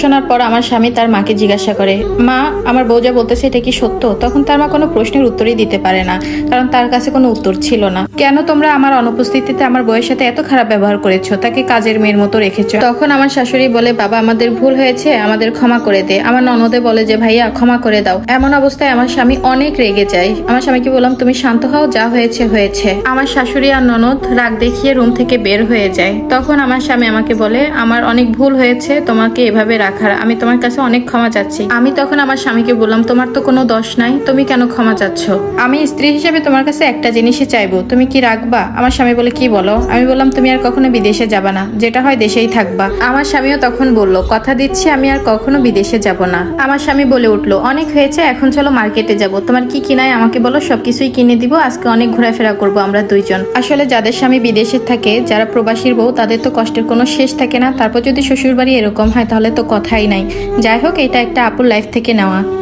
শোনার পর আমার স্বামী তার মাকে জিজ্ঞাসা করে, মা আমার বউ যা বলতেছে এটা কি সত্য? তখন তার মা কোনো প্রশ্নের উত্তরই দিতে পারে না, কারণ তার কাছে কোনো উত্তর ছিল না। কেন তোমরা আমার অনুপস্থিতিতে আমার বউয়ের সাথে এত খারাপ ব্যবহার করেছো, তাকে কাজের মেয়ের মতো রেখেছো? তখন আমার শাশুড়ি বলে, বাবা আমাদের ভুল হয়েছে, আমাদের ক্ষমা করে দে। আমার ননদে বলে যে ভাইয়া ক্ষমা করে দাও। এমন অবস্থায় আমার স্বামী অনেক রেগে যায়। আমার স্বামীকে বললাম তুমি শান্ত হও, যা হয়েছে হয়েছে। আমার শাশুড়ি আর ননদ রাগ দেখিয়ে রুম থেকে বের হয়ে যায়। তখন আমার স্বামী আমাকে বলে, আমার অনেক ভুল হয়েছে তোমাকে এভাবে রাখার, আমি তোমার কাছে অনেক ক্ষমা চাচ্ছি। আমি তখন আমার স্বামীকে বললাম, তোমার তো কোনো দোষ নাই, তুমি কেন ক্ষমা চাচ্ছ? আমি স্ত্রী হিসেবে তোমার কাছে একটা জিনিসই চাইবো, তুমি কি রাখবা? আমার স্বামী বলে, কি বলো? আমি বললাম, তুমি আর কখনো বিদেশে যাবা না, যেটা হয় দেশেই থাকবা। আমার স্বামীও তখন বলল, কথা দিচ্ছি আমি আর কখনো বিদেশে যাব না। আমার স্বামী বলে উঠলো, অনেক হয়েছে, এখন চলো মার্কেটে যাব, তোমার কি কিনাই আমাকে বলো, সবকিছুই কিনে দিব, আজকে অনেক ঘোরাফেরা করবো আমরা দুইজন। আসলে যাদের স্বামী বিদেশে থাকে, যারা প্রবাসীর বউ, তাদের তো কষ্টের কোনো শেষ থাকে না। তারপর যদি শ্বশুর বাড়ি এরকম হয় তাহলে তো কথাই নাই। যাই হোক, এটা একটা আপুর লাইফ থেকে নেওয়া।